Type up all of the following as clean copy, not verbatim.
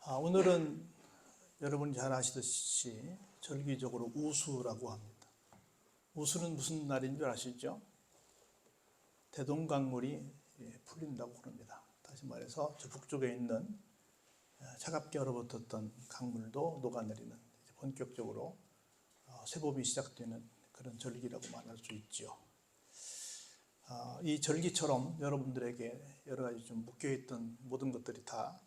오늘은 여러분이 잘 아시듯이 절기적으로 우수라고 합니다. 우수는 무슨 날인 줄 아시죠? 대동강물이 풀린다고 그럽니다. 다시 말해서 저 북쪽에 있는 차갑게 얼어붙었던 강물도 녹아내리는 본격적으로 쇠봄이 시작되는 그런 절기라고 말할 수 있죠. 이 절기처럼 여러분들에게 여러 가지 좀 묶여있던 모든 것들이 다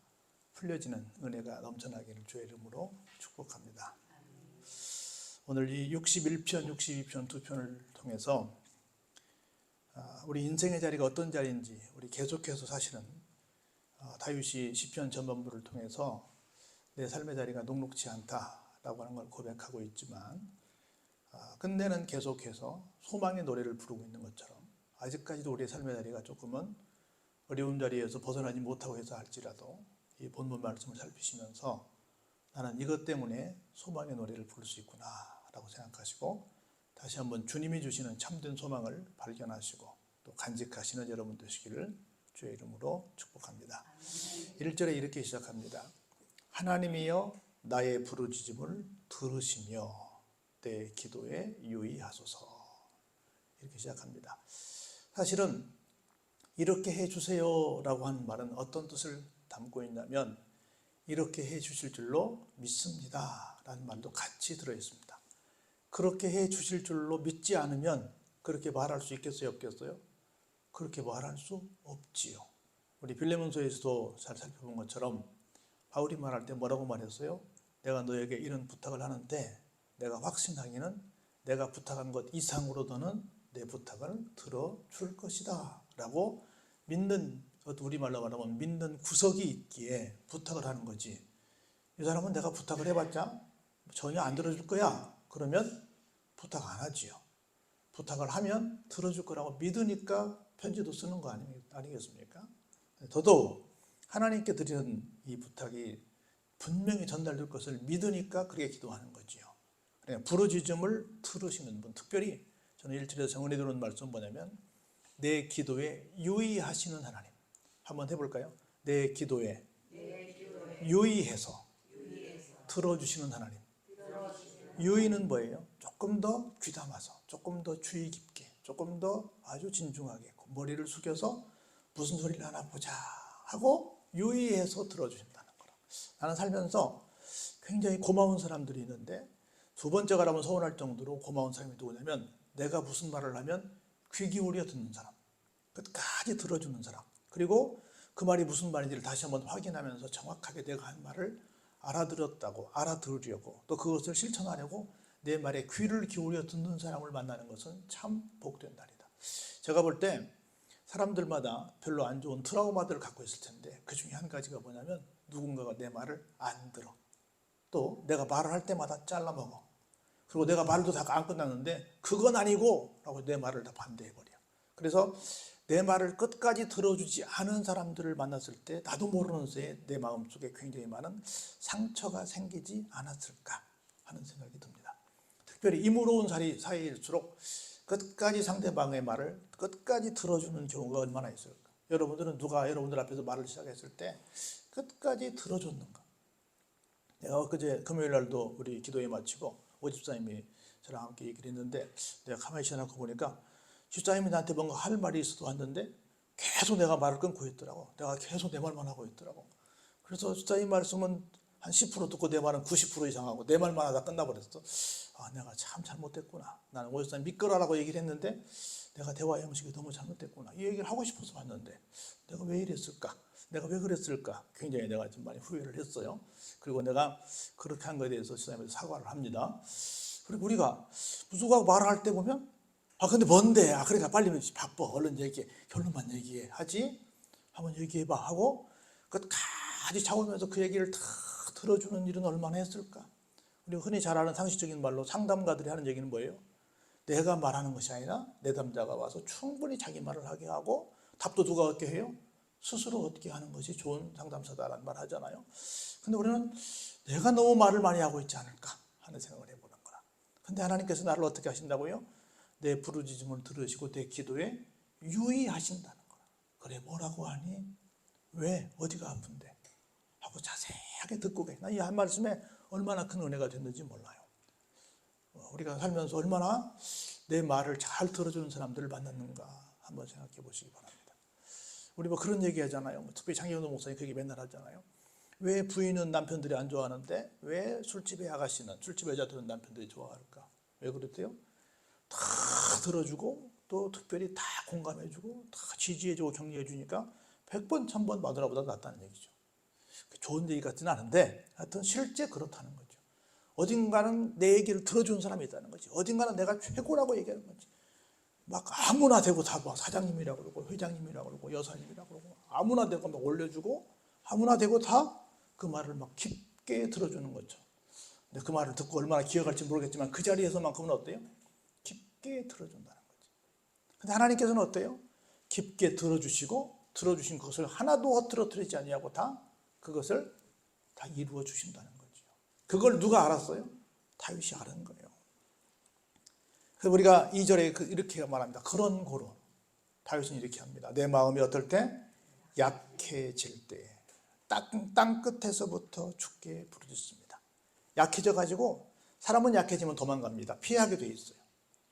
풀려지는 은혜가 넘쳐나기를 주의 이름으로 축복합니다. 오늘 이 61편, 62편 두 편을 통해서 우리 인생의 자리가 어떤 자리인지 우리 계속해서 사실은 다윗이 시편 전반부를 통해서 내 삶의 자리가 녹록지 않다라고 하는 걸 고백하고 있지만 끝내는 계속해서 소망의 노래를 부르고 있는 것처럼 아직까지도 우리의 삶의 자리가 조금은 어려운 자리에서 벗어나지 못하고 해서 할지라도 이 본문 말씀을 살피시면서 나는 이것 때문에 소망의 노래를 부를 수 있구나 라고 생각하시고 다시 한번 주님이 주시는 참된 소망을 발견하시고 또 간직하시는 여러분 되시기를 주의 이름으로 축복합니다. 1절에 이렇게 시작합니다. 하나님이여 나의 부르짖음을 들으시며 내 기도에 유의하소서. 이렇게 시작합니다. 사실은 이렇게 해주세요 라고 하는 말은 어떤 뜻을 담고 있냐면 이렇게 해 주실 줄로 믿습니다 라는 말도 같이 들어있습니다. 그렇게 해 주실 줄로 믿지 않으면 그렇게 말할 수 있겠어요, 없겠어요? 그렇게 말할 수 없지요. 우리 빌레몬서에서도 잘 살펴본 것처럼 바울이 말할 때 뭐라고 말했어요? 내가 너에게 이런 부탁을 하는데 내가 확신하기는 내가 부탁한 것 이상으로 너는 내 부탁을 들어줄 것이다 라고 믿는, 우리말로 말하면 믿는 구석이 있기에 부탁을 하는 거지. 이 사람은 내가 부탁을 해봤자 전혀 안 들어줄 거야 그러면 부탁 안 하지요. 부탁을 하면 들어줄 거라고 믿으니까 편지도 쓰는 거 아니겠습니까? 더더욱 하나님께 드리는 이 부탁이 분명히 전달될 것을 믿으니까 그렇게 기도하는 거지요. 그러니까 부르짖음을 들으시는 분, 특별히 저는 1절에서 정언이 들어오는 말씀 뭐냐면 내 기도에 유의하시는 하나님. 한번 해볼까요? 내 기도에 유의해서 들어주시는 하나님. 유의는 뭐예요? 조금 더 귀담아서, 조금 더 주의 깊게, 조금 더 아주 진중하게 머리를 숙여서 무슨 소리를 하나 보자 하고 유의해서 들어주신다는 거라. 나는 살면서 굉장히 고마운 사람들이 있는데 두 번째가 라면 서운할 정도로 고마운 사람이 누구냐면 내가 무슨 말을 하면 귀 기울여 듣는 사람, 끝까지 들어주는 사람, 그리고 그 말이 무슨 말인지를 다시 한번 확인하면서 정확하게 내가 한 말을 알아들었다고 알아들으려고 또 그것을 실천하려고 내 말에 귀를 기울여 듣는 사람을 만나는 것은 참 복된 날이다. 제가 볼 때 사람들마다 별로 안 좋은 트라우마들을 갖고 있을 텐데 그 중에 한 가지가 뭐냐면 누군가가 내 말을 안 들어. 또 내가 말을 할 때마다 잘라먹어. 그리고 내가 말도 다 안 끝났는데 그건 아니고 라고 내 말을 다 반대해버려. 그래서 내 말을 끝까지 들어주지 않은 사람들을 만났을 때 나도 모르는 새에 내 마음속에 굉장히 많은 상처가 생기지 않았을까 하는 생각이 듭니다. 특별히 이무로운 사이일수록 끝까지 상대방의 말을 끝까지 들어주는 경우가 얼마나 있을까. 여러분들은 누가 여러분들 앞에서 말을 시작했을 때 끝까지 들어줬는가. 내가 엊그제 금요일 날도 우리 기도회 마치고 오집사님이 저랑 함께 얘기를 했는데 내가 가만히 지나고 보니까 집사님이 나한테 뭔가 할 말이 있어도 왔는데 계속 내가 말을 끊고 있더라고. 내가 계속 내 말만 하고 있더라고. 그래서 집사님 말씀은 한 10% 듣고 내 말은 90% 이상 하고 내 말만 하다 끝나버렸어. 내가 참 잘못됐구나. 나는 오집사님 믿거라라고 얘기를 했는데 내가 대화 형식이 너무 잘못됐구나. 이 얘기를 하고 싶어서 왔는데 내가 왜 이랬을까? 내가 왜 그랬을까? 굉장히 내가 좀 많이 후회를 했어요. 그리고 내가 그렇게 한 거에 대해서 집사님한테 사과를 합니다. 그리고 우리가 누가 말을 할 때 보면 근데 뭔데? 그러니까 빨리 바빠. 얼른 얘기해. 결론만 얘기해. 하지? 한번 얘기해봐. 하고 끝까지 잡으면서 그 얘기를 다 들어주는 일은 얼마나 했을까? 우리가 흔히 잘 아는 상식적인 말로 상담가들이 하는 얘기는 뭐예요? 내가 말하는 것이 아니라 내담자가 와서 충분히 자기 말을 하게 하고 답도 누가 얻게 해요? 스스로 얻게 하는 것이 좋은 상담사다라는 말 하잖아요. 근데 우리는 내가 너무 말을 많이 하고 있지 않을까 하는 생각을 해보는 거라. 근데 하나님께서 나를 어떻게 하신다고요? 내 부르짖음을 들으시고 내 기도에 유의하신다는 거야. 그래 뭐라고 하니? 왜? 어디가 아픈데? 하고 자세하게 편하게 듣고 계시나? 이 한 말씀에 얼마나 큰 은혜가 됐는지 몰라요. 우리가 살면서 얼마나 내 말을 잘 들어주는 사람들을 만났는가 한번 생각해 보시기 바랍니다. 우리 뭐 그런 얘기 하잖아요. 특히 장영도 목사님 그 얘기 맨날 하잖아요. 왜 부인은 남편들이 안 좋아하는데 왜 술집의 아가씨는, 술집 여자들은 남편들이 좋아할까? 왜 그랬대요? 다 들어주고 또 특별히 다 공감해주고 다 지지해주고 격려해주니까 100번 1000번 마누라보다 낫다는 얘기죠. 좋은 얘기 같지는 않은데 하여튼 실제 그렇다는 거죠. 어딘가는 내 얘기를 들어주는 사람이 있다는 거지. 어딘가는 내가 최고라고 얘기하는 거지. 막 아무나 대고 다 막 사장님이라고 그러고 회장님이라고 그러고 여사님이라고 그러고 아무나 대고 막 올려주고 아무나 대고 다 그 말을 막 깊게 들어주는 거죠. 근데 그 말을 듣고 얼마나 기억할지 모르겠지만 그 자리에서만큼은 어때요? 깊게 들어준다는 거죠. 근데 하나님께서는 어때요? 깊게 들어주시고 들어주신 것을 하나도 허투루뜨리지 아니하고 다 그것을 다 이루어 주신다는 거죠. 그걸 누가 알았어요? 다윗이 아는 거예요. 그래서 우리가 2절에 이렇게 말합니다. 그런 고로 다윗은 이렇게 합니다. 내 마음이 어떨 때? 약해질 때 땅 끝에서부터 주께 부르짖습니다. 약해져 가지고 사람은 약해지면 도망갑니다. 피하게 돼 있어요.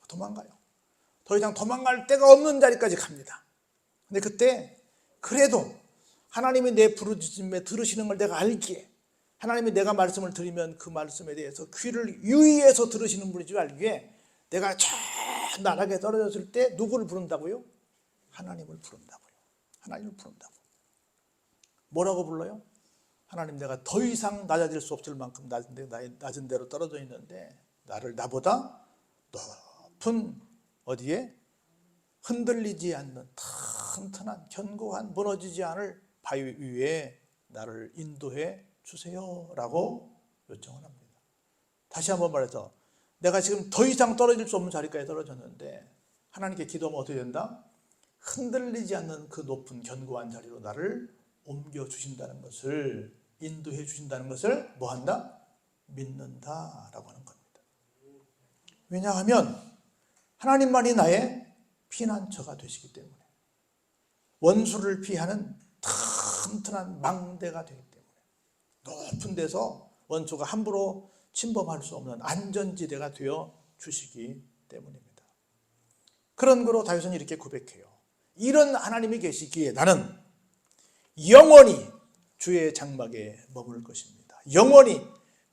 도망가요. 더 이상 도망갈 데가 없는 자리까지 갑니다. 근데 그때 그래도 하나님이 내 부르짖음에 들으시는 걸 내가 알기에, 하나님이 내가 말씀을 드리면 그 말씀에 대해서 귀를 유의해서 들으시는 분인 줄 알기에 내가 저 나락에 떨어졌을 때 누구를 부른다고요? 하나님을 부른다고요. 하나님을 부른다고. 뭐라고 불러요? 하나님, 내가 더 이상 낮아질 수 없을 만큼 낮은 데로 떨어져 있는데 나를 나보다 높은 어디에 흔들리지 않는 튼튼한 견고한 무너지지 않을 바위 위에 나를 인도해 주세요라고 요청을 합니다. 다시 한번 말해서 내가 지금 더 이상 떨어질 수 없는 자리까지 떨어졌는데 하나님께 기도하면 어떻게 된다? 흔들리지 않는 그 높은 견고한 자리로 나를 옮겨주신다는 것을, 인도해 주신다는 것을 뭐한다? 믿는다라고 하는 겁니다. 왜냐하면 하나님만이 나의 피난처가 되시기 때문에, 원수를 피하는 튼튼한 망대가 되기 때문에, 높은 데서 원수가 함부로 침범할 수 없는 안전지대가 되어 주시기 때문입니다. 그런 거로 다윗은 이렇게 고백해요. 이런 하나님이 계시기에 나는 영원히 주의 장막에 머물 것입니다. 영원히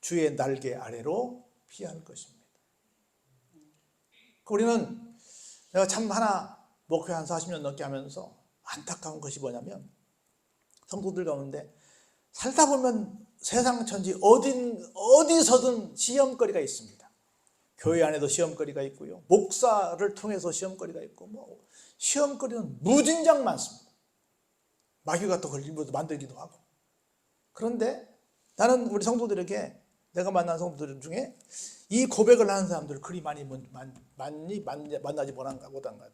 주의 날개 아래로 피할 것입니다. 우리는 내가 참 하나 목회 한 40년 넘게 하면서 안타까운 것이 뭐냐면, 성도들 가운데 살다 보면 세상 천지 어디서든 시험거리가 있습니다. 교회 안에도 시험거리가 있고요, 목사를 통해서 시험거리가 있고, 뭐 시험거리는 무진장 많습니다. 마귀가 또 걸리면서 만들기도 하고. 그런데 나는 우리 성도들에게, 내가 만난 성도들 중에 이 고백을 하는 사람들 그리 많이 만나지 못한 것 같아.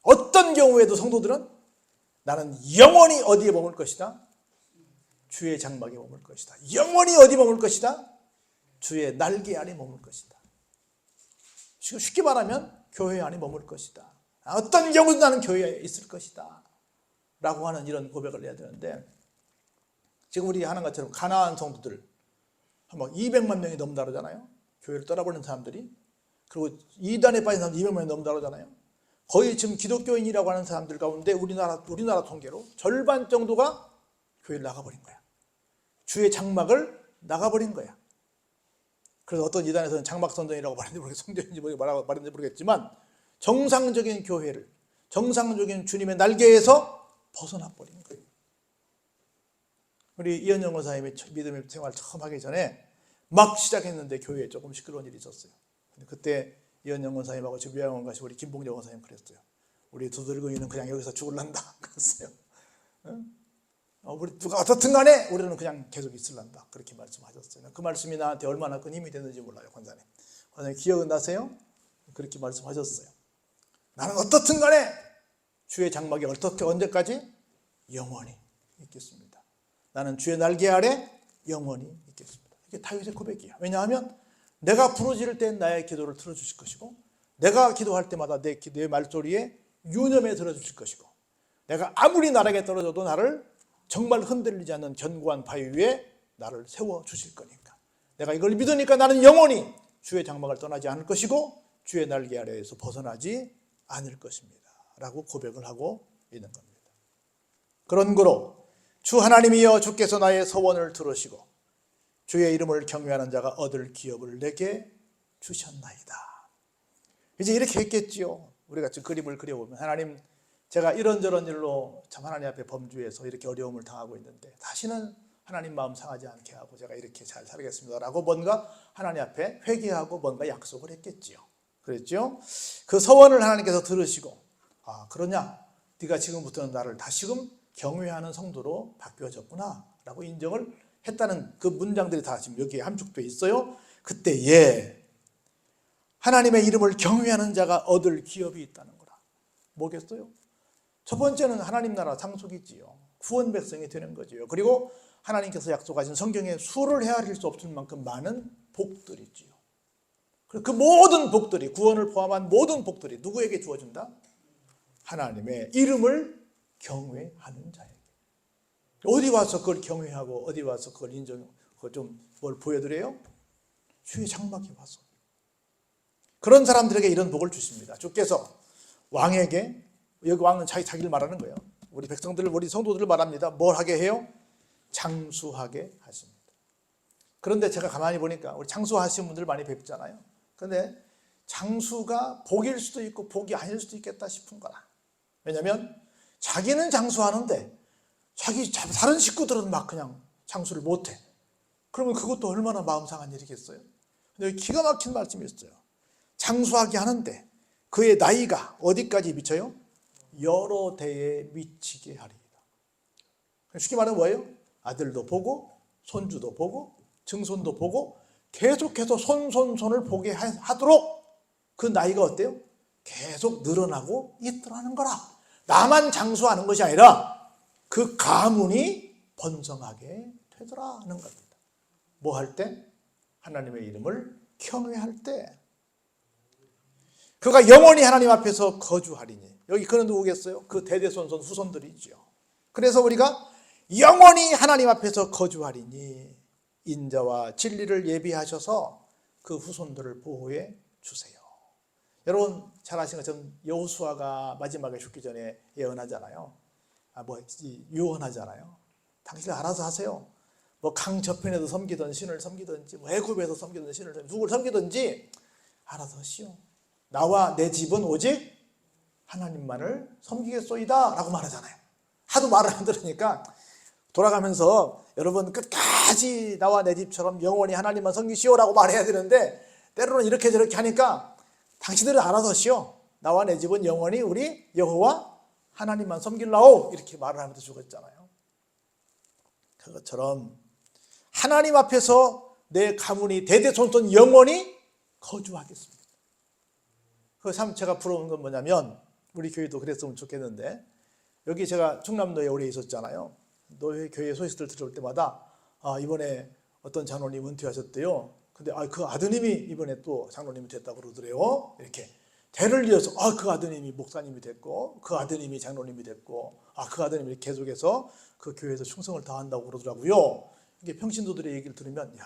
어떤 경우에도 성도들은 나는 영원히 어디에 머물 것이다? 주의 장막에 머물 것이다. 영원히 어디 머물 것이다? 주의 날개 아래 머물 것이다. 쉽게 말하면 교회 안에 머물 것이다. 어떤 경우도 나는 교회에 있을 것이다 라고 하는 이런 고백을 해야 되는데, 지금 우리 하는 것처럼 가나안 성도들 한 200만 명이 넘는다 그러잖아요. 교회를 떠나버리는 사람들이. 그리고 이단에 빠진 사람들 200만이 넘는다 그러잖아요. 거의 지금 기독교인이라고 하는 사람들 가운데 우리나라 통계로 절반 정도가 교회를 나가버린 거야. 주의 장막을 나가버린 거야. 그래서 어떤 이단에서는 장막선전이라고 말하는지 모르겠어요. 성전인지 말하는지 모르겠지만 정상적인 교회를, 정상적인 주님의 날개에서 벗어나버린 거예요. 우리 이현영 원사님이 믿음의 생활 처음 하기 전에 막 시작했는데 교회에 조금 시끄러운 일이 있었어요. 그때 이현영 원사님하고 지금 요양원 가시고 우리 김봉재 원사님 그랬어요. 우리 두 늙은이는 그냥 여기서 죽을란다 그랬어요. 우리 누가 어떻든 간에 우리는 그냥 계속 있을란다 그렇게 말씀하셨어요. 그 말씀이 나한테 얼마나 큰 힘이 됐는지 몰라요. 권사님 기억은 나세요? 그렇게 말씀하셨어요. 나는 어떻든 간에 주의 장막에 어떻게 언제까지? 영원히 있겠습니다. 나는 주의 날개 아래 영원히 있겠습니다. 이게 다윗의 고백이에요. 왜냐하면 내가 부르짖을 때 나의 기도를 들어주실 것이고, 내가 기도할 때마다 내 말소리에 유념해 들어주실 것이고, 내가 아무리 나락에 떨어져도 나를 정말 흔들리지 않는 견고한 바위 위에 나를 세워주실 거니까, 내가 이걸 믿으니까 나는 영원히 주의 장막을 떠나지 않을 것이고 주의 날개 아래에서 벗어나지 않을 것입니다 라고 고백을 하고 있는 겁니다. 그런고로 주 하나님이여 주께서 나의 서원을 들으시고 주의 이름을 경외하는 자가 얻을 기업을 내게 주셨나이다. 이제 이렇게 했겠지요. 우리가 지금 그림을 그려보면, 하나님, 제가 이런저런 일로 참 하나님 앞에 범죄해서 이렇게 어려움을 당하고 있는데 다시는 하나님 마음 상하지 않게 하고 제가 이렇게 잘 살겠습니다 라고 뭔가 하나님 앞에 회개하고 뭔가 약속을 했겠지요. 그랬죠? 그 서원을 하나님께서 들으시고, 아, 그러냐, 네가 지금부터는 나를 다시금 경외하는 성도로 바뀌어졌구나 라고 인정을 했다는 그 문장들이 다 지금 여기에 함축되어 있어요. 그때에 하나님의 이름을 경외하는 자가 얻을 기업이 있다는 거라. 뭐겠어요? 첫 번째는 하나님 나라 상속이지요. 구원 백성이 되는 거지요. 그리고 하나님께서 약속하신 성경에 수를 헤아릴 수 없을 만큼 많은 복들이지요. 그 모든 복들이, 구원을 포함한 모든 복들이 누구에게 주어진다? 하나님의 이름을 경외하는 자에게. 어디 와서 그걸 경외하고 어디 와서 그걸 좀 뭘 보여드려요? 주의 장막에 와서. 그런 사람들에게 이런 복을 주십니다. 주께서 왕에게, 여기 왕은 자기를 말하는 거예요. 우리 백성들을, 우리 성도들을 말합니다. 뭘 하게 해요? 장수하게 하십니다. 그런데 제가 가만히 보니까 우리 장수하시는 분들 많이 뵙잖아요. 그런데 장수가 복일 수도 있고 복이 아닐 수도 있겠다 싶은 거라. 왜냐하면 자기는 장수하는데 자기 다른 식구들은 막 그냥 장수를 못해. 그러면 그것도 얼마나 마음 상한 일이겠어요. 근데 여기 기가 막힌 말씀이 있어요. 장수하게 하는데 그의 나이가 어디까지 미쳐요? 여러 대에 미치게 하리이다. 쉽게 말하면 뭐예요? 아들도 보고 손주도 보고 증손도 보고 계속해서 손을 보게 하도록 그 나이가 어때요? 계속 늘어나고 있더라는 거라. 나만 장수하는 것이 아니라 그 가문이 번성하게 되더라는 겁니다. 뭐 할 때? 하나님의 이름을 경외할 때. 그가 영원히 하나님 앞에서 거주하리니. 여기 그는 누구겠어요? 그 대대손손 후손들이죠. 그래서 우리가 영원히 하나님 앞에서 거주하리니 인자와 진리를 예비하셔서 그 후손들을 보호해 주세요. 여러분 잘 아시는 것처럼 여호수아가 마지막에 죽기 전에 예언하잖아요. 유언하잖아요. 당신들 알아서 하세요. 뭐 강 저편에서 섬기던 신을 섬기든지, 뭐 애굽에서 섬기던 신을 섬기든지, 누구를 섬기든지 알아서 하시오. 나와 내 집은 오직 하나님만을 섬기겠소이다 라고 말하잖아요. 하도 말을 안 들으니까 돌아가면서 여러분 끝까지 나와 내 집처럼 영원히 하나님만 섬기시오라고 말해야 되는데 때로는 이렇게 저렇게 하니까 당신들은 알아서 하시오. 나와 내 집은 영원히 우리 여호와 하나님만 섬길라오 이렇게 말을 하면서 죽었잖아요. 그것처럼 하나님 앞에서 내 가문이 대대손손 영원히 거주하겠습니다. 그 참 제가 부러운 건 뭐냐면 우리 교회도 그랬으면 좋겠는데 여기 제가 충남도에 오래 있었잖아요. 노회 교회 소식들 들어올 때마다 이번에 어떤 장로님 은퇴하셨대요. 근데 그 아드님이 이번에 또 장로님이 됐다고 그러더래요. 이렇게 대를 이어서 그 아드님이 목사님이 됐고 그 아드님이 장로님이 됐고 그 아드님이 계속해서 그 교회에서 충성을 다한다고 그러더라고요. 이게 평신도들의 얘기를 들으면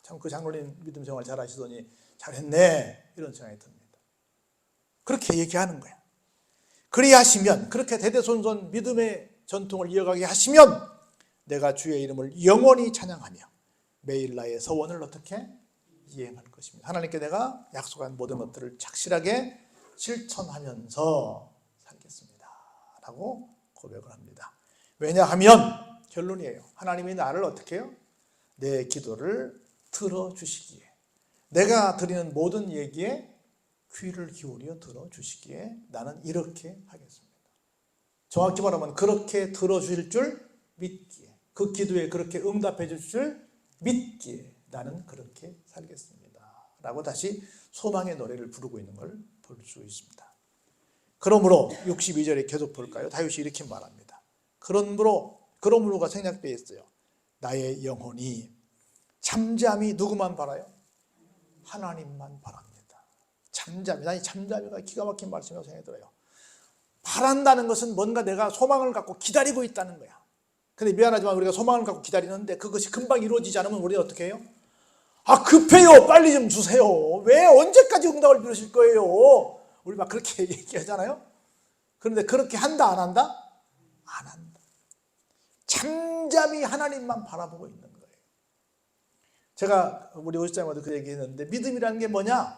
참 그 장로님 믿음 생활 잘 하시더니 잘했네 이런 생각이 듭니다. 그렇게 얘기하는 거야. 그래야 하시면, 그렇게 대대손손 믿음의 전통을 이어가게 하시면 내가 주의 이름을 영원히 찬양하며 매일 나의 서원을 어떻게 이행할 것입니다. 하나님께 내가 약속한 모든 것들을 착실하게 실천하면서 살겠습니다 라고 고백을 합니다. 왜냐하면 결론이에요. 하나님이 나를 어떻게 해요? 내 기도를 들어주시기에, 내가 드리는 모든 얘기에 귀를 기울여 들어주시기에 나는 이렇게 하겠습니다. 정확히 말하면 그렇게 들어주실 줄 믿기에, 그 기도에 그렇게 응답해 주실 줄 믿기에 나는 그렇게 살겠습니다 라고 다시 소망의 노래를 부르고 있는 걸 볼 수 있습니다. 그러므로 62절에 계속 볼까요? 다윗이 이렇게 말합니다. 그러므로가 생략되어 있어요. 나의 영혼이 잠잠히 누구만 바라요? 하나님만 바랍니다. 잠잠이, 잠잠이가 기가 막힌 말씀이라고 생각이 들어요. 바란다는 것은 뭔가 내가 소망을 갖고 기다리고 있다는 거야. 근데 미안하지만 우리가 소망을 갖고 기다리는데 그것이 금방 이루어지지 않으면 우리는 어떻게 해요? 아, 급해요. 빨리 좀 주세요. 왜 언제까지 응답을 미루실 거예요? 우리 막 그렇게 얘기하잖아요. 그런데 그렇게 한다, 안 한다? 안 한다. 잠잠히 하나님만 바라보고 있는 거예요. 제가 우리 오십장님한테 그 얘기했는데, 믿음이라는 게 뭐냐?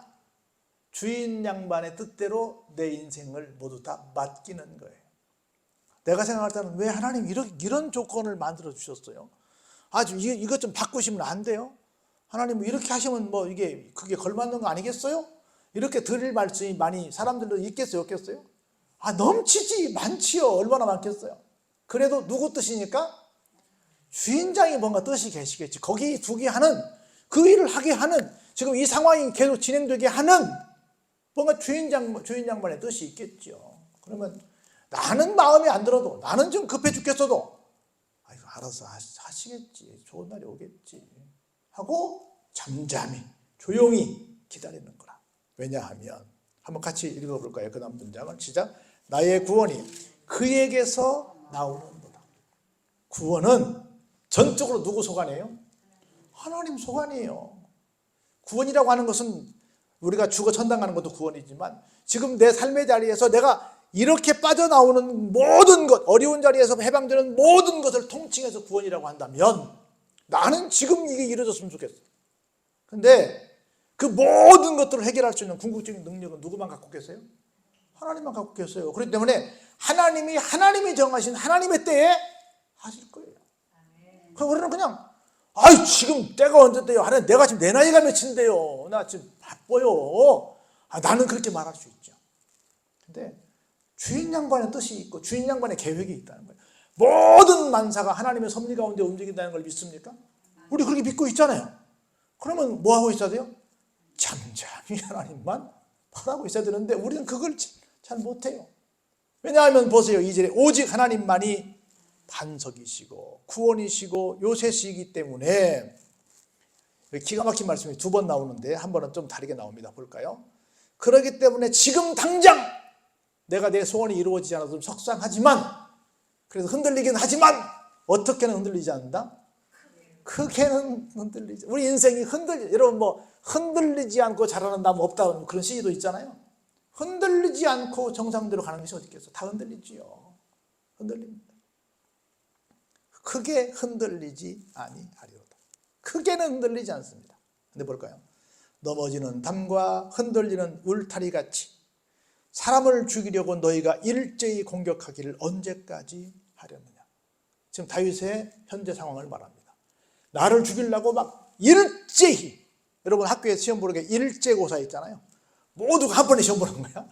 주인 양반의 뜻대로 내 인생을 모두 다 맡기는 거예요. 내가 생각할 때는 왜 하나님 이런 조건을 만들어 주셨어요? 아주 이것 좀 바꾸시면 안 돼요? 하나님 이렇게 하시면 뭐 그게 걸맞는 거 아니겠어요? 이렇게 드릴 말씀이 많이 사람들도 있겠어요, 없겠어요? 아, 넘치지, 많지요. 얼마나 많겠어요? 그래도 누구 뜻이니까? 주인장이 뭔가 뜻이 계시겠지. 거기 두게 하는, 그 일을 하게 하는, 지금 이 상황이 계속 진행되게 하는 뭔가 주인 양반의 뜻이 있겠죠. 그러면 나는 마음에 안 들어도, 나는 좀 급해 죽겠어도, 아이고, 알아서 하시겠지. 좋은 날이 오겠지. 하고 잠잠히, 조용히 기다리는 거라. 왜냐하면, 한번 같이 읽어볼까요? 그 다음 문장을. 시작. 나의 구원이 그에게서 나오는도다. 구원은 전적으로 누구 소관이에요? 하나님 소관이에요. 구원이라고 하는 것은 우리가 죽어 천당 가는 것도 구원이지만, 지금 내 삶의 자리에서 내가 이렇게 빠져나오는 모든 것, 어려운 자리에서 해방되는 모든 것을 통칭해서 구원이라고 한다면, 나는 지금 이게 이루어졌으면 좋겠어. 근데 그 모든 것들을 해결할 수 있는 궁극적인 능력은 누구만 갖고 계세요? 하나님만 갖고 계세요. 그렇기 때문에 하나님이 정하신 하나님의 때에 하실 거예요. 그럼 우리는 그냥, 아이, 지금 때가 언제 돼요? 하나님, 내가 지금 내 나이가 몇인데요? 나 지금 바빠요. 나는 그렇게 말할 수 있죠. 근데 주인 양반의 뜻이 있고 주인 양반의 계획이 있다는 거예요. 모든 만사가 하나님의 섭리 가운데 움직인다는 걸 믿습니까? 우리 그렇게 믿고 있잖아요. 그러면 뭐 하고 있어야 돼요? 잠잠히 하나님만 바라고 있어야 되는데 우리는 그걸 잘 못해요. 왜냐하면 보세요. 2절에 오직 하나님만이 반석이시고 구원이시고 요새시이기 때문에, 기가 막힌 말씀이 두 번 나오는데 한 번은 좀 다르게 나옵니다. 볼까요? 그렇기 때문에 지금 당장 내가 내 소원이 이루어지지 않아서 좀 속상하지만, 그래서 흔들리긴 하지만 어떻게는 흔들리지 않는다? 크게는 흔들리지. 우리 인생이 여러분 뭐 흔들리지 않고 자라는 나무 없다, 그런 시기도 있잖아요. 흔들리지 않고 정상대로 가는 것이 어디 있겠어? 다 흔들리지요. 흔들립니다. 크게 흔들리지 아니하리로다. 크게는 흔들리지 않습니다. 근데 볼까요? 넘어지는 담과 흔들리는 울타리 같이 사람을 죽이려고 너희가 일제히 공격하기를 언제까지 하려느냐. 지금 다윗의 현재 상황을 말합니다. 나를 죽이려고 막 일제히, 여러분 학교에 시험 보는 게 일제고사 있잖아요. 모두가 한 번에 시험 보는 거야.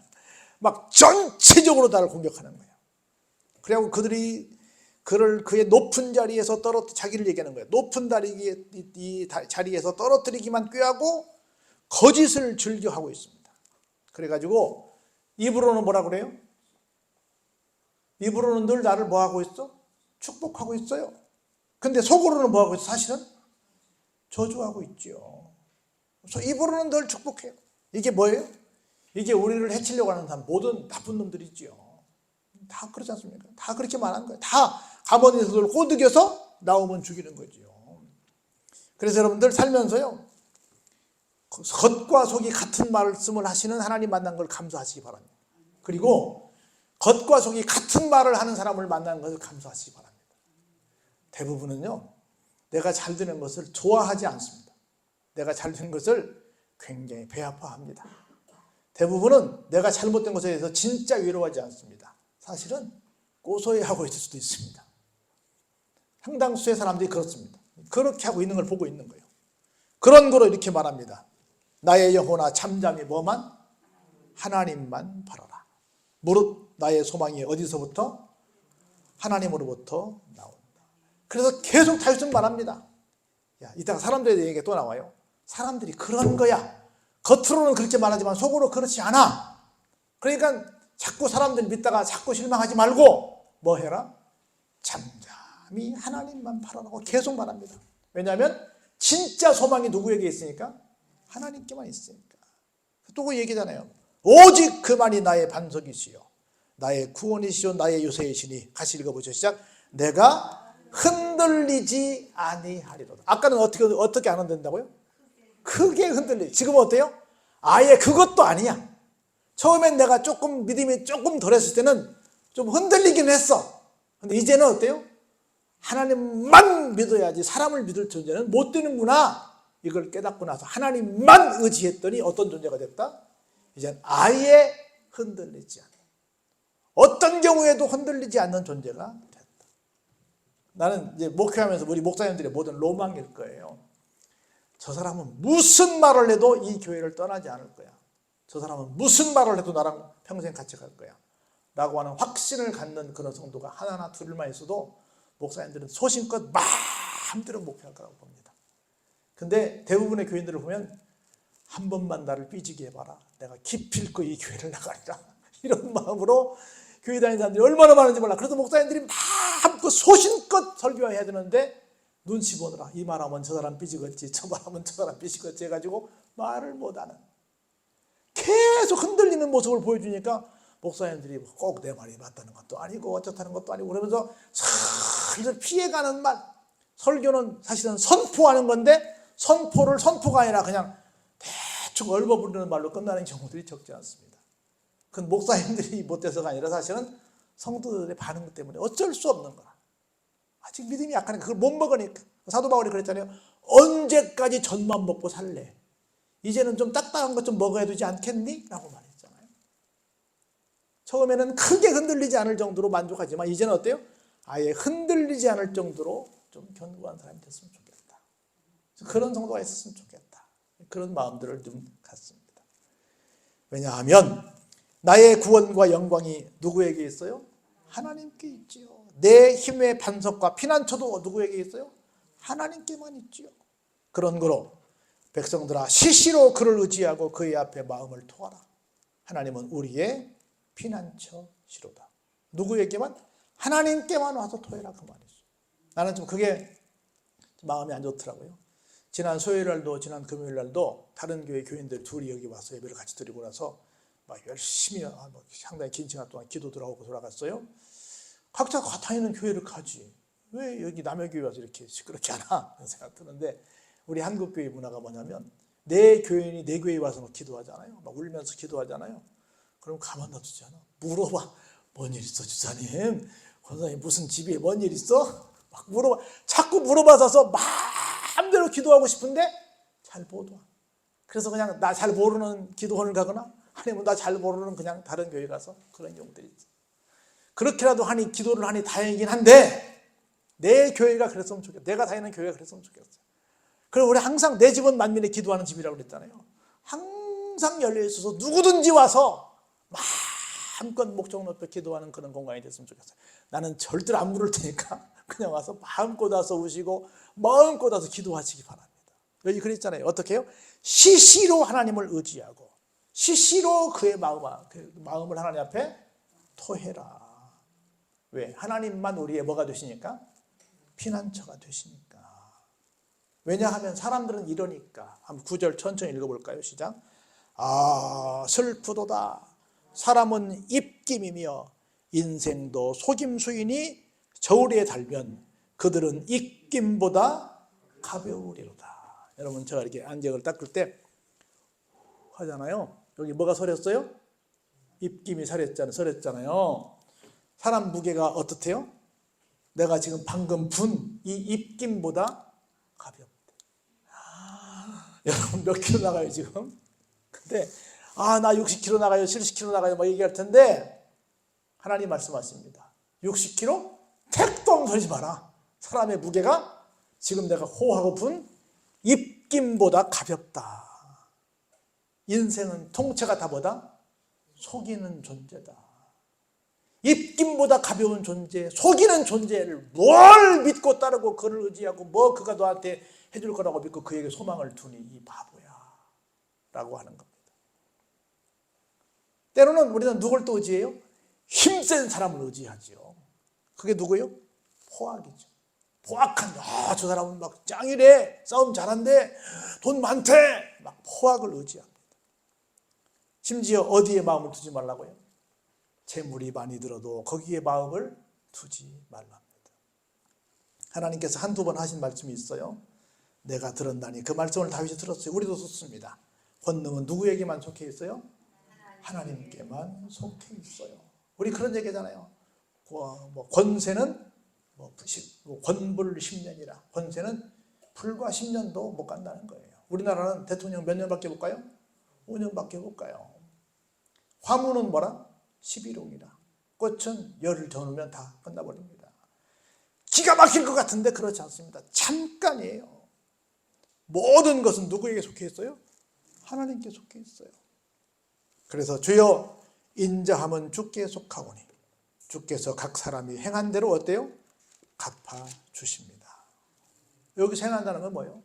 막 전체적으로 나를 공격하는 거예요. 그래갖고 그의 높은 자리에서 자기를 얘기하는 거예요. 높은 자리에서 떨어뜨리기만 꾀하고 거짓을 즐겨하고 있습니다. 그래가지고 입으로는 뭐라 그래요? 입으로는 늘 나를 뭐하고 있어? 축복하고 있어요. 근데 속으로는 뭐하고 있어? 사실은 저주하고 있죠. 그래서 입으로는 늘 축복해요. 이게 뭐예요? 이게 우리를 해치려고 하는 사람, 모든 나쁜 놈들이지요. 다 그렇지 않습니까? 다 그렇게 말한 거예요. 다 가버니서들 꼬드겨서 나오면 죽이는 거죠. 그래서 여러분들 살면서요, 겉과 속이 같은 말씀을 하시는 하나님 만난 걸 감사하시기 바랍니다. 그리고 겉과 속이 같은 말을 하는 사람을 만나는 것을 감사하시기 바랍니다. 대부분은요, 내가 잘 되는 것을 좋아하지 않습니다. 내가 잘 되는 것을 굉장히 배 아파합니다. 대부분은 내가 잘못된 것에 대해서 진짜 위로하지 않습니다. 사실은 고소해하고 있을 수도 있습니다. 상당수의 사람들이 그렇습니다. 그렇게 하고 있는 걸 보고 있는 거예요. 그런 거로 이렇게 말합니다. 나의 영혼아 잠잠히 뭐만? 하나님만 바라라. 무릇 나의 소망이 어디서부터? 하나님으로부터 나온다. 그래서 계속 다윗은 말합니다. 이따가 사람들에 얘기가 또 나와요. 사람들이 그런 거야. 겉으로는 그렇게 말하지만 속으로 그렇지 않아. 그러니까 자꾸 사람들 믿다가 자꾸 실망하지 말고 뭐 해라? 잠잠히 하나님만 바라라고 계속 말합니다. 왜냐하면 진짜 소망이 누구에게 있으니까? 하나님께만 있으니까. 또 그 얘기잖아요. 오직 그만이 나의 반석이시요 나의 구원이시요 나의 요새이시니. 같이 읽어보죠. 시작. 내가 흔들리지 아니하리로다. 아까는 어떻게 안 흔든다고요? 크게 흔들리지. 지금은 어때요? 아예 그것도 아니야. 처음엔 내가 조금 믿음이 조금 덜했을 때는 좀 흔들리긴 했어. 근데 이제는 어때요? 하나님만 믿어야지 사람을 믿을 존재는 못 되는구나. 이걸 깨닫고 나서 하나님만 의지했더니 어떤 존재가 됐다? 이제는 아예 흔들리지 않아. 어떤 경우에도 흔들리지 않는 존재가 됐다. 나는 이제 목회하면서 우리 목사님들의 모든 로망일 거예요. 저 사람은 무슨 말을 해도 이 교회를 떠나지 않을 거야. 저 사람은 무슨 말을 해도 나랑 평생 같이 갈 거야. 라고 하는 확신을 갖는 그런 성도가 하나나 둘만 있어도 목사님들은 소신껏 마음대로 목회할 거라고 봅니다. 근데 대부분의 교인들을 보면 한 번만 나를 삐지게 해봐라. 내가 기필코 이 교회를 나가리라. 이런 마음으로 교회 다니는 사람들이 얼마나 많은지 몰라. 그래서 목사님들이 마음껏 소신껏 설교해야 되는데 눈치 보느라 이 말하면 저 사람 삐지겠지, 저 말하면 저 사람 삐지겠지 해가지고 말을 못하는, 계속 흔들리는 모습을 보여주니까 목사님들이 꼭 내 말이 맞다는 것도 아니고 어쩌다는 것도 아니고 그러면서 슬슬 피해가는 말. 설교는 사실은 선포하는 건데 선포를 선포가 아니라 그냥 대충 얼버무리는 말로 끝나는 경우들이 적지 않습니다. 그건 목사님들이 못돼서가 아니라 사실은 성도들의 반응 때문에 어쩔 수 없는 거야. 아직 믿음이 약하니까 그걸 못 먹으니까. 사도 바울이 그랬잖아요. 언제까지 젖만 먹고 살래? 이제는 좀 딱딱한 것 좀 먹어야 되지 않겠니? 라고 말했잖아요. 처음에는 크게 흔들리지 않을 정도로 만족하지만 이제는 어때요? 아예 흔들리지 않을 정도로 좀 견고한 사람이 됐으면 좋겠다. 그런 성도가 있었으면 좋겠다. 그런 마음들을 좀 갖습니다. 왜냐하면 나의 구원과 영광이 누구에게 있어요? 하나님께 있지요. 내 힘의 반석과 피난처도 누구에게 있어요? 하나님께만 있지요. 그런 거로 백성들아 시시로 그를 의지하고 그의 앞에 마음을 토하라. 하나님은 우리의 피난처시로다. 누구에게만? 하나님께만 와서 토해라 그 말이죠. 나는 좀 그게 마음이 안 좋더라고요. 지난 수요일날도 지난 금요일날도 다른 교회 교인들 둘이 여기 와서 예배를 같이 드리고 나서 막 열심히 상당히 긴 시간 동안 기도들 하고 돌아갔어요. 각자 다니는 교회를 가지 왜 여기 남의 교회 와서 이렇게 시끄럽지 않아? 그런 생각 드는데 우리 한국교회 문화가 뭐냐면 내 교인이 내 교회에 와서 막 기도하잖아요. 막 울면서 기도하잖아요. 그럼 가만 놔두지 않아. 물어봐. 뭔 일 있어 주사님? 권사님 무슨 집에 뭔 일 있어? 막 물어봐. 자꾸 물어봐서 마음대로 기도하고 싶은데 잘 못 와. 그래서 그냥 나 잘 모르는 기도원을 가거나 아니면 나 잘 모르는 그냥 다른 교회 가서 그런 경우들이 있어. 그렇게라도 하니 기도를 하니 다행이긴 한데 내 교회가 그랬으면 좋겠어. 내가 다니는 교회가 그랬으면 좋겠어. 그리고 우리 항상 내 집은 만민의 기도하는 집이라고 그랬잖아요. 항상 열려 있어서 누구든지 와서 마음껏 목적 높여 기도하는 그런 공간이 됐으면 좋겠어요. 나는 절대로 안 물을 테니까 그냥 와서 마음껏 와서 우시고 마음껏 와서 기도하시기 바랍니다. 여기 그랬잖아요. 어떻게 해요? 시시로 하나님을 의지하고 시시로 그의 마음을 하나님 앞에 토해라. 왜? 하나님만 우리의 뭐가 되시니까? 피난처가 되시니까. 왜냐하면 사람들은 이러니까. 한번 9절 천천히 읽어볼까요? 시작. 아 슬프도다. 사람은 입김이며 인생도 속임수이니 저울에 달면 그들은 입김보다 가벼우리로다. 여러분 제가 이렇게 안경을 닦을 때 하잖아요. 여기 뭐가 서렸어요? 입김이 서렸잖아요. 사람 무게가 어떻대요? 내가 지금 방금 분 이 입김보다 가볍대. 여러분 몇 킬로 나가요 지금? 근데 나 60kg 나가요 70kg 나가요 막 얘기할 텐데 하나님 말씀하십니다. 60kg? 택도 없는 소리 마라. 사람의 무게가 지금 내가 호하고 분 입김보다 가볍다. 인생은 통째가 다 뭐다? 속이는 존재다. 입김보다 가벼운 존재, 속이는 존재를 뭘 믿고 따르고 그를 의지하고 뭐 그가 너한테 해줄 거라고 믿고 그에게 소망을 두니 이 바보야 라고 하는 겁니다. 때로는 우리는 누굴 또 의지해요? 힘센 사람을 의지하죠. 그게 누구예요? 포악이죠. 포악한 저 사람은 막 짱이래, 싸움 잘한대, 돈 많대, 막 포악을 의지합니다. 심지어 어디에 마음을 두지 말라고요? 재물이 많이 들어도 거기에 마음을 두지 말랍니다. 하나님께서 한두 번 하신 말씀이 있어요. 내가 들었나니, 그 말씀을 다윗이 들었어요. 우리도 듣습니다. 권능은 누구에게만 속해 있어요? 하나님께만 속해 있어요. 우리 그런 얘기잖아요. 권세는 권불 10년이라. 권세는 불과 10년도 못 간다는 거예요. 우리나라는 대통령 몇 년밖에 못 가요? 5년밖에 못 가요. 화무는 뭐라? 11홍이라. 꽃은 열을 더 놓으면 다 끝나버립니다. 기가 막힐 것 같은데 그렇지 않습니다. 잠깐이에요. 모든 것은 누구에게 속해 있어요? 하나님께 속해 있어요. 그래서 주여 인자함은 주께 속하오니 주께서 각 사람이 행한 대로 어때요? 갚아주십니다. 여기서 행한다는 건 뭐예요?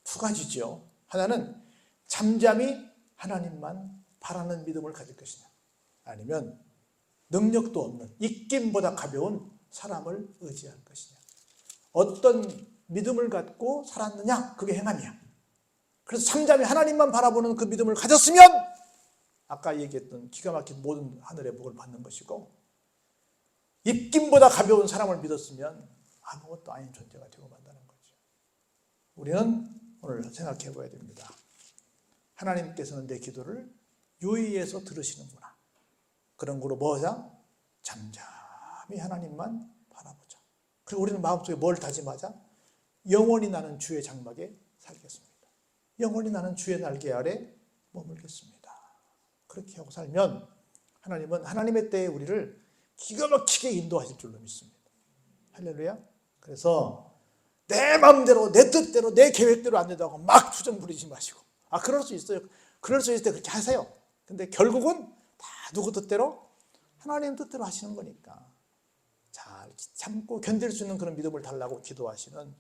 두 가지죠. 하나는 잠잠히 하나님만 바라는 믿음을 가질 것이냐, 아니면 능력도 없는 입김보다 가벼운 사람을 의지할 것이냐. 어떤 믿음을 갖고 살았느냐, 그게 행함이야. 그래서 잠잠히 하나님만 바라보는 그 믿음을 가졌으면 아까 얘기했던 기가 막힌 모든 하늘의 복을 받는 것이고, 입김보다 가벼운 사람을 믿었으면 아무것도 아닌 존재가 되고 만다는 거죠. 우리는 오늘 생각해 봐야 됩니다. 하나님께서는 내 기도를 유의해서 들으시는구나. 그런 거로 뭐하자? 잠잠히 하나님만 바라보자. 그리고 우리는 마음속에 뭘 다짐하자? 영원히 나는 주의 장막에 살겠습니다. 영원히 나는 주의 날개 아래 머물겠습니다. 그렇게 하고 살면 하나님은 하나님의 때에 우리를 기가 막히게 인도하실 줄로 믿습니다. 할렐루야. 그래서 내 마음대로, 내 뜻대로, 내 계획대로 안 된다고 막 투정 부리지 마시고, 그럴 수 있어요. 그럴 수 있을 때 그렇게 하세요. 근데 결국은 다 누구 뜻대로? 하나님 뜻대로 하시는 거니까 잘 참고 견딜 수 있는 그런 믿음을 달라고 기도하시는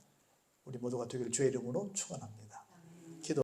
우리 모두가 되기를 주의 이름으로 축원합니다.